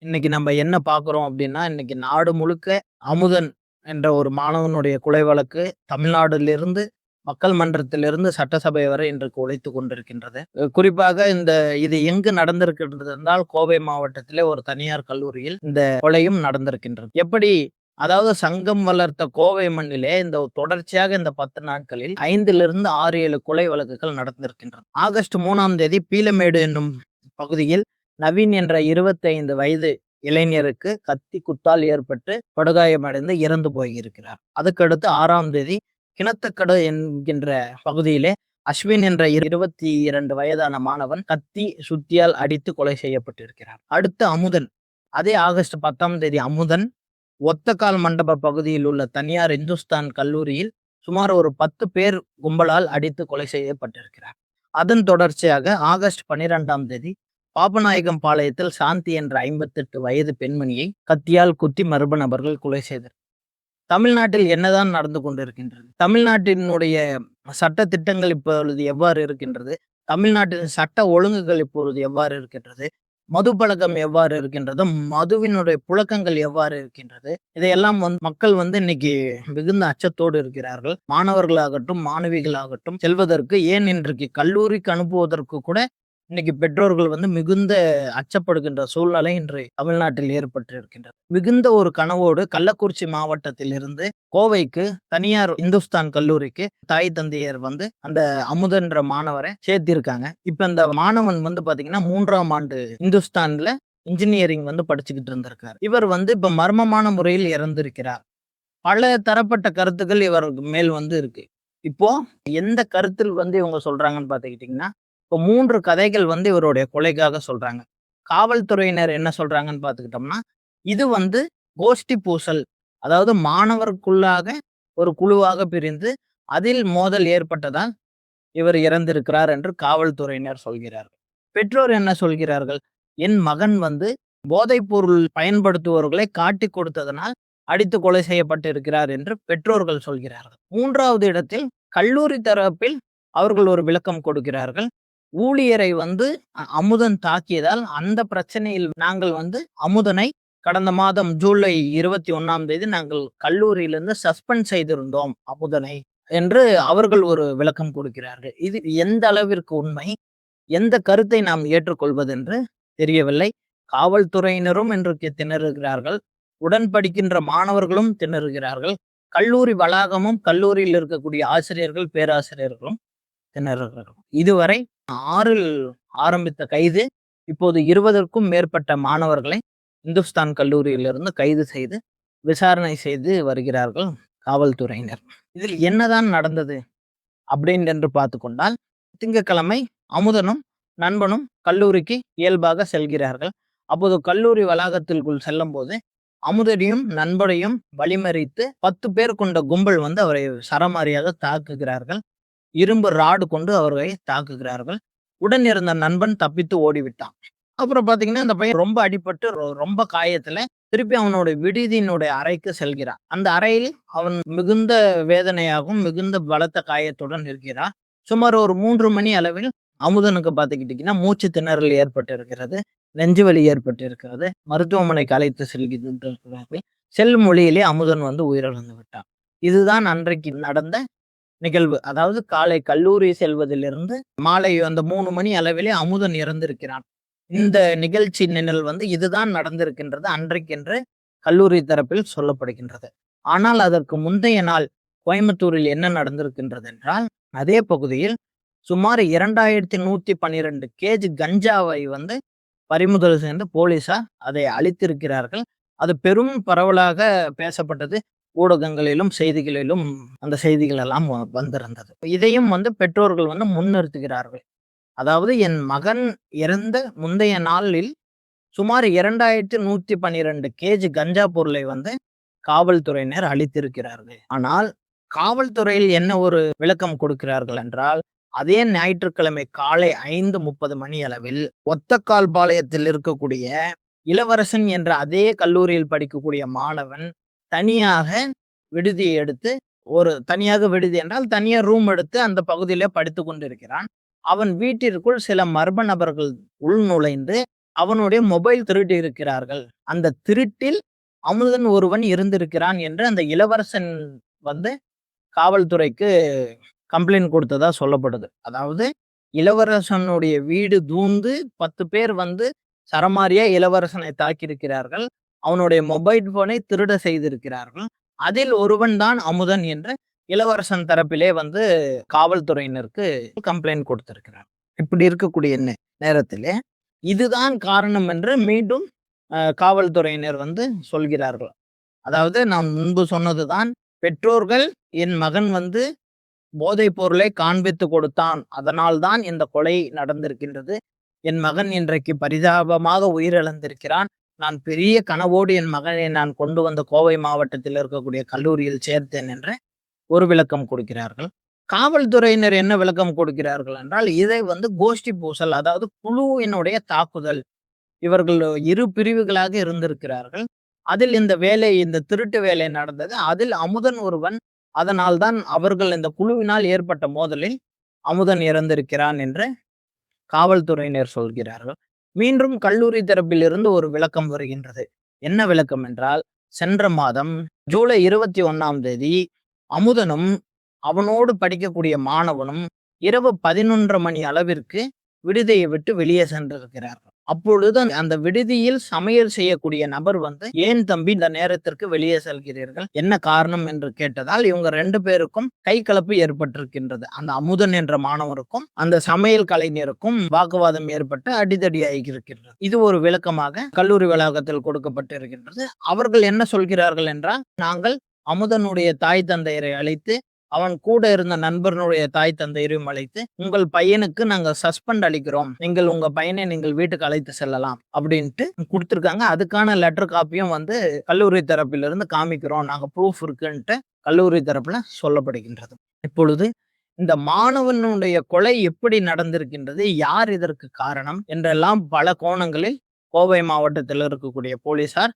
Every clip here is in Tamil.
இன்னைக்கு நம்ம என்ன பார்க்குறோம் அப்படின்னா, இன்னைக்கு நாடு முழுக்க அமுதன் என்ற ஒரு மாணவனுடைய கொலை வழக்கு தமிழ்நாட்டிலிருந்து மக்கள் மன்றத்திலிருந்து சட்டசபை வரை இன்றைக்கு உழைத்துக் கொண்டிருக்கின்றது. குறிப்பாக இது எங்கு நடந்திருக்கின்றது என்றால், கோவை மாவட்டத்திலே ஒரு தனியார் கல்லூரியில் இந்த கொலையும் நடந்திருக்கின்றது. எப்படி அதாவது சங்கம் வளர்த்த கோவை மண்ணிலே இந்த தொடர்ச்சியாக இந்த 10 நாட்களில் 5லிருந்து 6, 7 கொலை வழக்குகள் நடந்திருக்கின்றன. ஆகஸ்ட் 3ஆம் தேதி பீளமேடு என்னும் பகுதியில் நவீன் என்ற 25 வயது இளைஞருக்கு கத்தி குத்தால் ஏற்பட்டு படுகாயமடைந்து இறந்து போயிருக்கிறார். அதுக்கடுத்து 6ஆம் தேதி கிணத்துக்கடை என்கின்ற பகுதியிலே அஸ்வின் என்ற 22 வயதான மாணவன் கத்தி சுத்தியால் அடித்து கொலை செய்யப்பட்டிருக்கிறார். அடுத்து அமுதன், அதே ஆகஸ்ட் 10ஆம் தேதி அமுதன் ஒத்தக்கால் மண்டப பகுதியில் உள்ள தனியார் இந்துஸ்தான் கல்லூரியில் சுமார் ஒரு 10 பேர் கும்பலால் அடித்து கொலை செய்யப்பட்டிருக்கிறார். அதன் தொடர்ச்சியாக ஆகஸ்ட் 12ஆம் தேதி பாபநாயகம் பாளையத்தில் சாந்தி என்ற 58 வயது பெண்மணியை கத்தியால் குத்தி மர்ம நபர்கள் கொலை செய்தனர். தமிழ்நாட்டில் என்னதான் நடந்து கொண்டிருக்கின்றது? தமிழ்நாட்டினுடைய சட்ட திட்டங்கள் இப்பொழுது எவ்வாறு இருக்கின்றது? தமிழ்நாட்டின் சட்ட ஒழுங்குகள் இப்பொழுது எவ்வாறு இருக்கின்றது? மது பழக்கம் எவ்வாறு இருக்கின்றது? மதுவினுடைய புழக்கங்கள் எவ்வாறு இருக்கின்றது? இதையெல்லாம் மக்கள் இன்னைக்கு மிகுந்த அச்சத்தோடு இருக்கிறார்கள். மாணவர்களாகட்டும் மாணவிகளாகட்டும் செல்வதற்கு, ஏன் இன்றைக்கு கல்லூரிக்கு அனுப்புவதற்கு கூட இன்னைக்கு பெற்றோர்கள் மிகுந்த அச்சப்படுகின்ற சூழ்நிலை இன்று தமிழ்நாட்டில் ஏற்பட்டிருக்கின்றது. மிகுந்த ஒரு கனவோடு கள்ளக்குறிச்சி மாவட்டத்தில் இருந்து கோவைக்கு தனியார் இந்துஸ்தான் கல்லூரிக்கு தாய் தந்தையர் அந்த அமுதன்ற மாணவரை சேர்த்திருக்காங்க. இப்ப இந்த மாணவன் பாத்தீங்கன்னா 3ஆம் ஆண்டு இந்துஸ்தான்ல இன்ஜினியரிங் படிச்சுக்கிட்டு இருந்திருக்காரு. இவர் இப்ப மர்மமான முறையில் இறந்திருக்கிறார். பல தரப்பட்ட கருத்துக்கள் இவருக்கு மேல் இருக்கு. இப்போ எந்த கருத்தில் இவங்க சொல்றாங்கன்னு பாத்துக்கிட்டீங்கன்னா, இப்போ 3 கதைகள் இவருடைய கொலைக்காக சொல்றாங்க. காவல்துறையினர் என்ன சொல்றாங்கன்னு பாத்துக்கிட்டோம்னா, இது கோஷ்டி பூசல், அதாவது மாணவருக்குள்ளாக ஒரு குழுவாக பிரிந்து அதில் மோதல் ஏற்பட்டதால் இவர் இறந்திருக்கிறார் என்று காவல்துறையினர் சொல்கிறார்கள். பெற்றோர் என்ன சொல்கிறார்கள்? என் மகன் போதைப் பொருள் பயன்படுத்துபவர்களை காட்டி கொடுத்ததனால் அடித்து கொலை செய்யப்பட்டிருக்கிறார் என்று பெற்றோர்கள் சொல்கிறார்கள். 3வது இடத்தில் கல்லூரி தரப்பில் அவர்கள் ஒரு விளக்கம் கொடுக்கிறார்கள். ஊழியரை அமுதன் தாக்கியதால் அந்த பிரச்சனையில் நாங்கள் அமுதனை கடந்த மாதம் ஜூலை 21ஆம் தேதி நாங்கள் கல்லூரியிலிருந்து சஸ்பெண்ட் செய்திருந்தோம் அமுதனை என்று அவர்கள் ஒரு விளக்கம் கொடுக்கிறார்கள். இது எந்த அளவிற்கு உண்மை, எந்த கருத்தை நாம் ஏற்றுக்கொள்வது என்று தெரியவில்லை. காவல்துறையினரும் இன்றைக்கு திணறுகிறார்கள். உடன் படிக்கின்ற மாணவர்களும் திணறுகிறார்கள். கல்லூரி வளாகமும் கல்லூரியில் இருக்கக்கூடிய ஆசிரியர்கள் பேராசிரியர்களும் திணறுகிறார்கள். இதுவரை 6ல் ஆரம்பித்த கைது இப்போது 20ற்கும் மேற்பட்ட மாணவர்களை இந்துஸ்தான் கல்லூரியிலிருந்து கைது செய்து விசாரணை செய்து வருகிறார்கள் காவல்துறையினர். இதில் என்னதான் நடந்தது என்று பார்த்து கொண்டால், திங்கட்கிழமை அமுதனும் நண்பனும் கல்லூரிக்கு இயல்பாக செல்கிறார்கள். அப்போது கல்லூரி வளாகத்திற்குள் செல்லும் போது அமுதனையும் நண்பனையும் வழிமறித்து 10 பேர் கொண்ட கும்பல் அவரை சரமாரியாக தாக்குகிறார்கள். இரும்பு ராடு கொண்டு அவரை தாக்குகிறார்கள். உடன் இருந்த நண்பன் தப்பித்து ஓடிவிட்டான். அப்புறம் பாத்தீங்கன்னா, அந்த பையன் ரொம்ப அடிபட்டு ரொம்ப காயத்துல திருப்பி அவனுடைய விடுதியினுடைய அறைக்கு செல்கிறான். அந்த அறையில் அவன் மிகுந்த வேதனையாகவும் மிகுந்த பலத்த காயத்துடன் இருக்கிறான். சுமார் ஒரு 3 மணி அளவில் அமுதனுக்கு பார்த்துக்கிட்டீங்கன்னா மூச்சு திணறல் ஏற்பட்டு இருக்கிறது, நெஞ்சு வலி ஏற்பட்டு இருக்கிறது. மருத்துவமனைக்கு அழைத்து செல்கிறார்கள். செல்லும் மொழியிலே அமுதன் உயிரிழந்து விட்டான். இதுதான் அன்றைக்கு நடந்த நிகழ்வு. அதாவது காலை கல்லூரி செல்வதிலிருந்து மாலை அந்த 3 மணி அளவிலே அமுதன் இறந்திருக்கிறான். இந்த நிகழ்ச்சி நிழல் இதுதான் நடந்திருக்கின்றது அன்றைக்கென்று கல்லூரி தரப்பில் சொல்லப்படுகின்றது. ஆனால் அதற்கு முந்தைய நாள் கோயம்புத்தூரில் என்ன நடந்திருக்கின்றது என்றால், அதே பகுதியில் சுமார் 2112 கேஜி கஞ்சாவை பறிமுதல் செய்து போலீசார் அதை அழித்திருக்கிறார்கள். அது பெரும் பரவலாக பேசப்பட்டது. ஊடகங்களிலும் செய்திகளிலும் அந்த செய்திகள் எல்லாம் வந்திருந்தது. இதையும் பெற்றோர்கள் முன்னிறுத்துகிறார்கள். அதாவது என் மகன் இறந்த முந்தைய நாளில் சுமார் 2112 கேஜி கஞ்சா பொருளை காவல்துறையினர் அளித்திருக்கிறார்கள். ஆனால் காவல்துறையில் என்ன ஒரு விளக்கம் கொடுக்கிறார்கள் என்றால், அதே ஞாயிற்றுக்கிழமை காலை 5:30 மணி அளவில் ஒத்தக்கால் பாளையத்தில் இருக்கக்கூடிய இளவரசன் என்ற அதே கல்லூரியில் படிக்கக்கூடிய மாணவன் தனியாக விடுதியை எடுத்து, தனியாக விடுதி என்றால் தனியாக ரூம் எடுத்து அந்த பகுதியிலே படித்து கொண்டிருக்கிறான். அவன் வீட்டிற்குள் சில மர்ம நபர்கள் உள்நுழைந்து அவனுடைய மொபைல் திருடி இருக்கிறார்கள். அந்த திருட்டில் அமுதன் ஒருவன் இருந்திருக்கிறான் என்று அந்த இளவரசன் வந்து காவல்துறைக்கு கம்ப்ளைண்ட் கொடுத்ததா சொல்லப்படுது. அதாவது இளவரசனுடைய வீடு தூந்து 10 பேர் வந்து சரமாரியா இளவரசனை தாக்கியிருக்கிறார்கள். அவனுடைய மொபைல் போனை திருட செய்திருக்கிறார்கள். அதில் ஒருவன் தான் அமுதன் என்று இளவரசன் தரப்பிலே வந்து காவல்துறையினருக்கு கம்ப்ளைண்ட் கொடுத்திருக்கிறார். இப்படி இருக்கக்கூடிய நேரத்திலே இதுதான் காரணம் என்று மீண்டும் காவல்துறையினர் வந்து சொல்கிறார்கள். அதாவது நான் முன்பு சொன்னதுதான், பெற்றோர்கள் என் மகன் வந்து போதைப் பொருளை காண்பித்து கொடுத்தான், அதனால் தான் இந்த கொலை நடந்திருக்கின்றது. என் மகன் இன்றைக்கு பரிதாபமாக உயிரிழந்திருக்கிறான். நான் பெரிய கனவோடு என் மகனை நான் கொண்டு வந்த கோவை மாவட்டத்தில் இருக்கக்கூடிய கல்லூரியில் சேர்த்தேன் என்று ஒரு விளக்கம் கொடுக்கிறார்கள். காவல்துறையினர் என்ன விளக்கம் கொடுக்கிறார்கள் என்றால், இதை வந்து கோஷ்டி பூசல், அதாவது குழுவினுடைய தாக்குதல். இவர்கள் 2 பிரிவுகளாக இருந்திருக்கிறார்கள். அதில் இந்த திருட்டு வேலை நடந்தது. அதில் அமுதன் ஒருவன். அதனால்தான் அவர்கள் இந்த குழுவினால் ஏற்பட்ட மோதலில் அமுதன் இறந்திருக்கிறான் என்று காவல்துறையினர் சொல்கிறார்கள். மீண்டும் கல்லூரி தரப்பில் இருந்து ஒரு விளக்கம் வருகின்றது. என்ன விளக்கம் என்றால், சென்ற மாதம் ஜூலை 21ஆம் தேதி அமுதனும் அவனோடு படிக்கக்கூடிய மாணவனும் இரவு 11:30 மணி அளவிற்கு விடுதியை விட்டு வெளியே சென்றிருக்கிறார்கள். அப்பொழுது அந்த விடுதியில் சமையல் செய்யக்கூடிய நபர் வந்து, ஏன் தம்பி இந்த நேரத்திற்கு வெளியே செல்கிறீர்கள், என்ன காரணம் என்று கேட்டதால் இவங்க 2 பேருக்கும் கை கலப்பு ஏற்பட்டிருக்கின்றது. அந்த அமுதன் என்ற மாணவருக்கும் அந்த சமையல் கலைஞருக்கும் வாக்குவாதம் ஏற்பட்டு அடிதடி ஆகியிருக்கின்றது. இது ஒரு விளக்கமாக கல்லூரி வளாகத்தில் கொடுக்கப்பட்டு இருக்கின்றது. அவர்கள் என்ன சொல்கிறார்கள் என்றால், நாங்கள் அமுதனுடைய தாய் தந்தையரை அழைத்து, அவன் கூட இருந்த நண்பர்களுடைய தாய் தந்தையரையும் அழைத்து, உங்கள் பையனுக்கு நாங்க சஸ்பெண்ட் அளிக்கிறோம், உங்க பையனை நீங்கள் வீட்டுக்கு அழைத்து செல்லலாம் அப்படின்ட்டு கொடுத்திருக்காங்க. அதுக்கான லெட்டர் காப்பியும் வந்து கல்லூரி தரப்பிலிருந்து காமிக்கிறோம், நாங்க ப்ரூஃப் இருக்குன்ட்டு கல்லூரி தரப்புல சொல்லப்படுகின்றது. இப்பொழுது இந்த மாணவனுடைய கொலை எப்படி நடந்திருக்கின்றது, யார் இதற்கு காரணம் என்றெல்லாம் பல கோணங்களில் கோவை மாவட்டத்தில் இருக்கக்கூடிய போலீசார்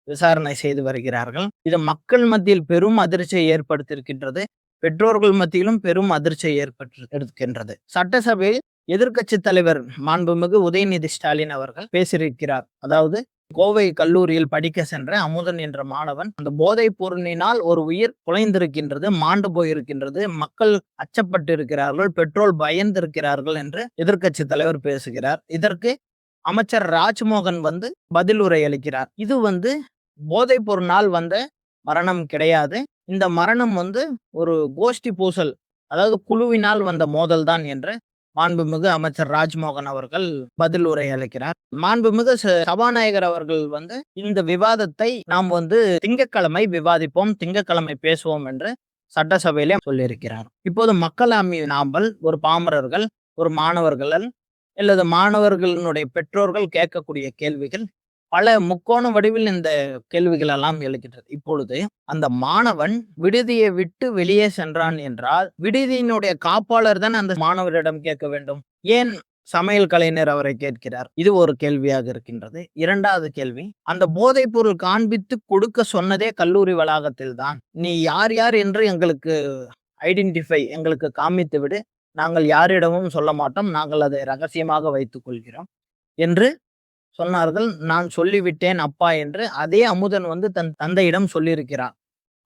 விசாரணை செய்து வருகிறார்கள். இது மக்கள் மத்தியில் பெரும் அதிர்ச்சியை ஏற்படுத்தியிருக்கின்றது. பெற்றோர்கள் மத்தியிலும் பெரும் அதிர்ச்சியை ஏற்பட்டிருக்கின்றது. சட்டசபையில் எதிர்க்கட்சி தலைவர் மாண்புமிகு உதயநிதி ஸ்டாலின் அவர்கள் பேசியிருக்கிறார். அதாவது, கோவை கல்லூரியில் படிக்க சென்ற அமுதன் என்ற மாணவன் அந்த போதைப் பொருளினால் ஒரு உயிர் குலைந்திருக்கின்றது, மாண்டு போயிருக்கின்றது, மக்கள் அச்சப்பட்டு இருக்கிறார்கள், பெற்றோர் பயந்திருக்கிறார்கள் என்று எதிர்க்கட்சி தலைவர் பேசுகிறார். இதற்கு அமைச்சர் ராஜ்மோகன் வந்து பதில் உரை அளிக்கிறார். இது வந்து போதைப் பொருளால் வந்த மரணம் கிடையாது. இந்த மரணம் வந்து ஒரு கோஷ்டி பூசல், அதாவது குழுவினால் வந்த மோதல் தான் என்று மாண்புமிகு அமைச்சர் ராஜ்மோகன் அவர்கள் பதில் உரை அளிக்கிறார். மாண்புமிகு சபாநாயகர் அவர்கள் வந்து இந்த விவாதத்தை நாம் வந்து திங்கட்கிழமை விவாதிப்போம், திங்கட்கிழமை பேசுவோம் என்று சட்டசபையிலே சொல்லியிருக்கிறார். இப்போது மக்களாமி நாம்பல் ஒரு பாமரர்கள், ஒரு மாணவர்கள் அல்லது மாணவர்களினுடைய பெற்றோர்கள் கேட்கக்கூடிய கேள்விகள் பல முக்கோண வடிவில் இந்த கேள்விகள் எல்லாம் எழுகின்றது. இப்பொழுது அந்த மாணவன் விடுதியை விட்டு வெளியே சென்றான் என்றால், விடுதியினுடைய காப்பாளர் தான் அந்த மாணவரிடம் கேட்க வேண்டும். ஏன் சமையல் கலைஞர் அவரை கேட்கிறார்? இது ஒரு கேள்வியாக இருக்கின்றது. 2வது கேள்வி, அந்த போதைப் பொருள் காண்பித்து கொடுக்க சொன்னதே கல்லூரி வளாகத்தில் தான். நீ யார் யார் என்று எங்களுக்கு எங்களுக்கு காமித்து விடு, நாங்கள் யாரிடமும் சொல்ல மாட்டோம், நாங்கள் அதை ரகசியமாக வைத்துக் கொள்கிறோம் என்று சொன்னார்கள். நான் சொல்லிவிட்டேன் அப்பா என்று அதே அமுதன் வந்து தன் தந்தையிடம் சொல்லியிருக்கிறார்.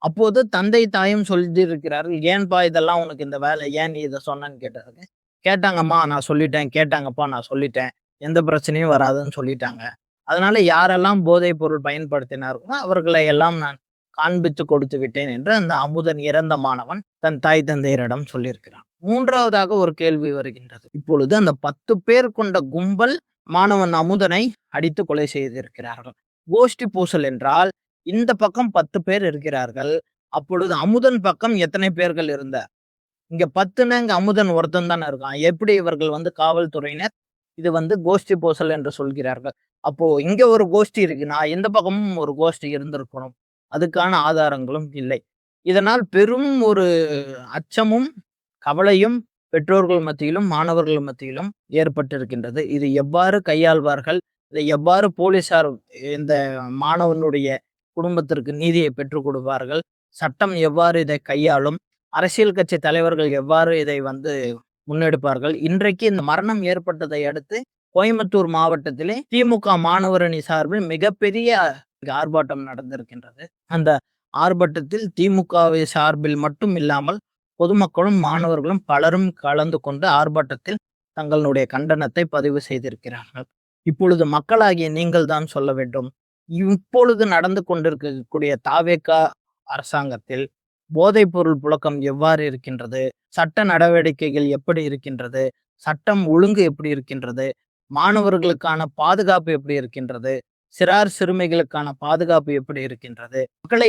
அப்போது தந்தை தாயும் சொல்லியிருக்கிறார்கள், ஏன்பா இதெல்லாம் உனக்கு இந்த வேலை, ஏன் நீ இதை சொன்னன்னு கேட்டாங்க. கேட்டாங்கம்மா நான் சொல்லிட்டேன், கேட்டாங்கப்பா நான் சொல்லிட்டேன், எந்த பிரச்சனையும் வராதுன்னு சொல்லிட்டாங்க. அதனால யாரெல்லாம் போதைப் பொருள் பயன்படுத்தினார்களோ அவர்களை எல்லாம் நான் காண்பித்து கொடுத்து விட்டேன் என்று அந்த அமுதன் இறந்த மாணவன் தன் தாய் தந்தையரிடம் சொல்லியிருக்கிறான். 3வதாக ஒரு கேள்வி வருகின்றது. இப்பொழுது அந்த 10 பேர் கொண்ட கும்பல் மாணவன் அமுதனை அடித்து கொலை செய்திருக்கிறார்கள். கோஷ்டி பூசல் என்றால் இந்த பக்கம் 10 பேர் இருக்கிறார்கள். அப்பொழுது அமுதன் பக்கம் எத்தனை பேர்கள் இருந்தார்? இங்க 10ன்னா இங்க அமுதன் ஒருத்தன் தானே இருக்கான். எப்படி இவர்கள் வந்து காவல்துறையினர் இது வந்து கோஷ்டி பூசல் என்று சொல்கிறார்கள்? அப்போ இங்க ஒரு கோஷ்டி இருக்குன்னா இந்த பக்கமும் ஒரு கோஷ்டி இருந்திருக்கணும். அதுக்கான ஆதாரங்களும் இல்லை. இதனால் பெரும் ஒரு அச்சமும் கவலையும் பெற்றோர்கள் மத்தியிலும் மாணவர்கள் மத்தியிலும் ஏற்பட்டிருக்கின்றது. இது எவ்வாறு கையாள்வார்கள், இதை எவ்வாறு போலீசார் இந்த மாணவனுடைய குடும்பத்திற்கு நீதியை பெற்றுக் கொடுப்பார்கள், சட்டம் எவ்வாறு இதை கையாளும், அரசியல் கட்சி தலைவர்கள் எவ்வாறு இதை வந்து முன்னெடுப்பார்கள். இன்றைக்கு இந்த மரணம் ஏற்பட்டதை அடுத்து கோயம்புத்தூர் மாவட்டத்திலே திமுக மாணவர் அணி சார்பில் மிகப்பெரிய ஆர்ப்பாட்டம் நடந்திருக்கின்றது. அந்த ஆர்ப்பாட்டத்தில் திமுகவை சார்பில் மட்டும் இல்லாமல் பொதுமக்களும் மாணவர்களும் பலரும் கலந்து கொண்டு ஆர்ப்பாட்டத்தில் தங்களுடைய கண்டனத்தை பதிவு செய்திருக்கிறார்கள். இப்பொழுது மக்களாகிய நீங்கள் தான் சொல்ல வேண்டும். இப்பொழுது நடந்து கொண்டிருக்கக்கூடிய தாவேகா அரசாங்கத்தில் போதைப் பொருள் புழக்கம் எவ்வாறு இருக்கின்றது? சட்ட நடவடிக்கைகள் எப்படி இருக்கின்றது? சட்டம் ஒழுங்கு எப்படி இருக்கின்றது? மாணவர்களுக்கான பாதுகாப்பு எப்படி இருக்கின்றது? சிறார் சிறுமிகளுக்கான பாதுகாப்பு எப்படி இருக்கின்றது? மக்களை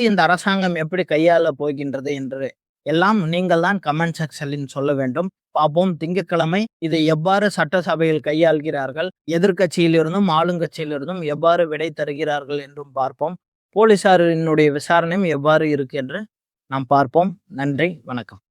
இந்த அரசாங்கம் எப்படி கையாள போகின்றது என்று எல்லாம் நீங்கள் தான் கமெண்ட் செக்ஷனில் சொல்ல வேண்டும். பார்ப்போம் திங்கட்கிழமை இதை எவ்வாறு சட்டசபையில் கையாள்கிறார்கள், எதிர்க்கட்சியிலிருந்தும் ஆளுங்கட்சியிலிருந்தும் எவ்வாறு விடை தருகிறார்கள் என்றும் பார்ப்போம். போலீசாரினுடைய விசாரணையும் எவ்வாறு இருக்கு என்று நாம் பார்ப்போம். நன்றி, வணக்கம்.